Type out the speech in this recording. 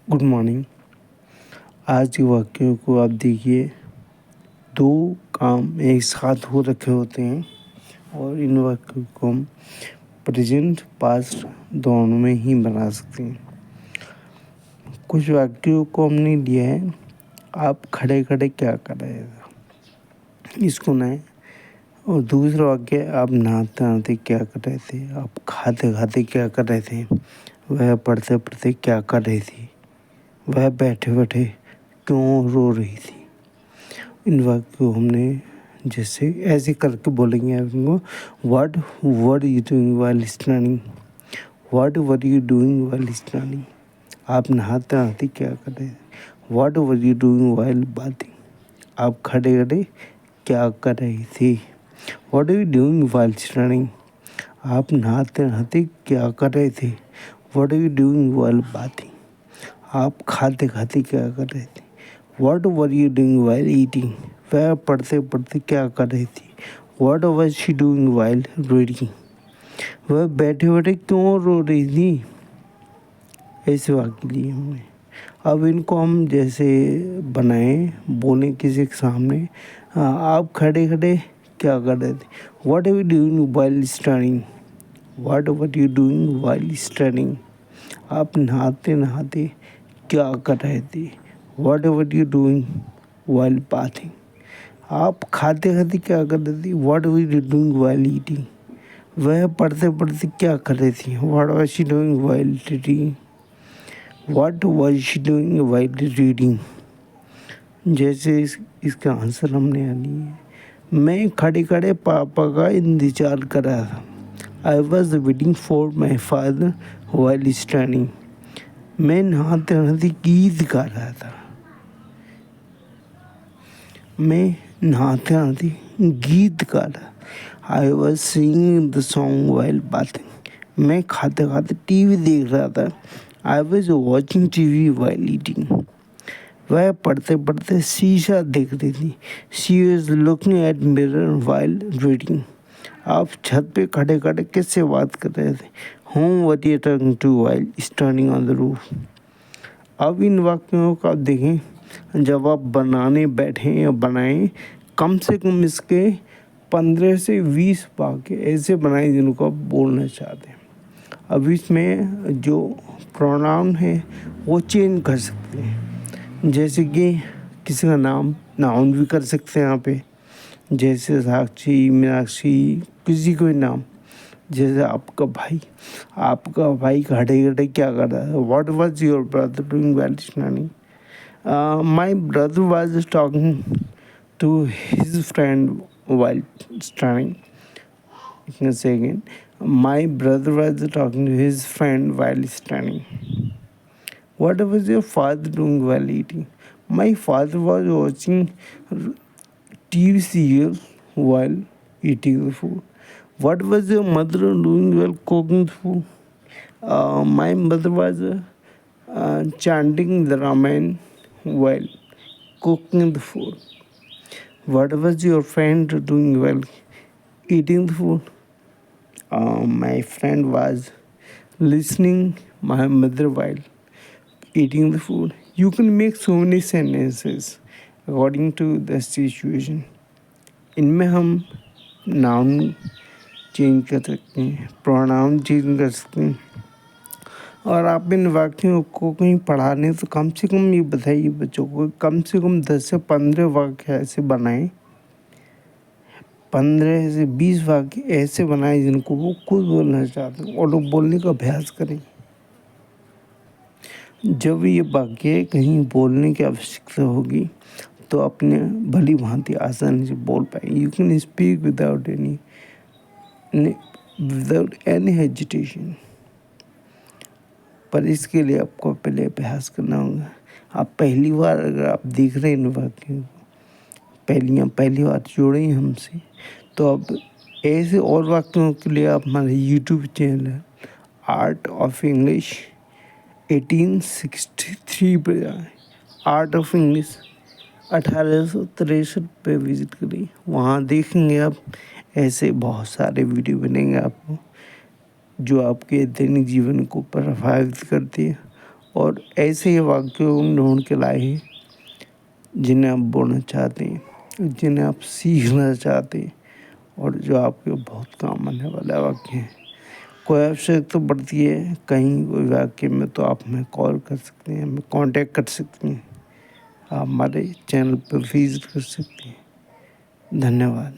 Good morning. आज के वाक्यों को आप देखिए। दो काम एक साथ हो रखे होते हैं और इन वाक्यों को हम प्रेजेंट पास्ट दोनों में ही बना सकते हैं। कुछ वाक्यों को हमने लिया है, आप खड़े खड़े क्या कर रहे थे, इसको नए। और दूसरा वाक्य, आप नहाते नहाते क्या कर रहे थे, आप खाते खाते क्या कर रहे थे, वह पढ़ते पढ़ते क्या कर रही थी, वह बैठे बैठे क्यों रो रही थी। इन वाक्य को हमने जैसे ऐसे करके बोलेंगे आपको, what were you doing while studying, what were you doing while studying. आप नहाते नहाते क्या कर रहे थे, what were you doing while bathing. आप खड़े खड़े क्या कर रही थी, what are you doing while studying. आप नहाते नहाते क्या कर रहे थे, what are you doing while bathing. आप खाते खाते क्या कर रहे थे, what were you doing while eating. वह पढ़ते पढ़ते क्या कर रही थी, what was she doing while reading. वह बैठे बैठे क्यों रो रही थी। ऐसे वाक्य लिए हमने। अब इनको हम जैसे बनाएं, बोलें किसी के सामने, आप खड़े खड़े क्या कर रहे थे, what are you doing while studying, what were you doing while studying. आप नहाते नहाते क्या कर रहे थे, what were you doing while bathing. आप खाते खाते क्या कर रही थी, what were you doing while eating. वह पढ़ते पढ़ते क्या कर रही थी, what was she doing while reading, what was she doing while reading. जैसे इसका आंसर हमने लिए है, मैं खड़े खड़े पापा का इंतजार कर रहा था। I was waiting for my father while standing. मैं नहाते नहाते गीत गा रहा था। मैं नहाते नहाते गीत गा रहा। I was singing the song while bathing. मैं खाते खाते टीवी देख रहा था। I was watching TV while eating. वह पढ़ते पढ़ते शीशा देख रही थी। She was looking at mirror while reading. आप छत पे खड़े खड़े किससे बात कर रहे थे, whom were you talking to while standing on the roof. अब इन वाक्यों को आप देखें, जब आप बनाने बैठें या बनाएं, कम से कम इसके 15 से 20 वाक्य ऐसे बनाएं जिनको आप बोलना चाहते हैं। अब इसमें जो प्रोनाउन है वो चेंज कर सकते हैं। जैसे कि किसी का नाम नाउन भी कर सकते हैं यहाँ पे, जैसे साक्षी, मीनाक्षी, किसी कोई नाम। जैसे आपका भाई खड़े खड़े क्या कर रहा है, what was your brother doing while standing. My brother was talking to his friend while standing. Say again, my brother was talking to his friend while standing. What was your father doing while eating. My father was watching TV serial while eating the food. What was your mother doing while cooking the food? My mother was chanting the Ramayana while cooking the food. What was your friend doing while eating the food? My friend was listening my mother while eating the food. You can make so many sentences according to the situation. इनमें हम noun change कर सकते हैं, pronoun change कर सकते हैं। और आप इन वाक्यों को कहीं पढ़ाने तो कम से कम ये बताइए बच्चों को, कम से कम 10 से 15 वाक्य ऐसे बनाएं, 15 से 20 वाक्य ऐसे बनाएं जिनको वो खुद बोलना चाहते हैं और लोग बोलने का अभ्यास करें। जब ये वाक्य कहीं बोलने की आवश्यकता होगी तो अपने भली भांति आसानी से बोल पाएंगे। You can speak without any hesitation. पर इसके लिए आपको पहले अभ्यास करना होगा। आप पहली बार अगर आप देख रहे हैं इन वाक्यों को, पहली बार जुड़े हैं हमसे, तो अब ऐसे और वाक्यों के लिए आप हमारे YouTube चैनल है आर्ट ऑफ इंग्लिश 1863 पे जाएँ। आर्ट ऑफ इंग्लिश 1863 पे विज़िट करिए। वहाँ देखेंगे आप ऐसे बहुत सारे वीडियो बनेंगे आपको जो आपके दैनिक जीवन को प्रभावित करती है और ऐसे ही वाक्यों को ढूंढ के लाए हैं जिन्हें आप बोलना चाहते हैं, जिन्हें आप सीखना चाहते हैं और जो आपके बहुत काम आने वाला वाक्य हैं। कोई आवश्यकता पड़ती है कहीं कोई वाक्य में तो आप हमें कॉल कर सकते हैं, हमें कांटेक्ट कर सकते हैं, आप हमारे चैनल पर विजिट कर सकते हैं। धन्यवाद।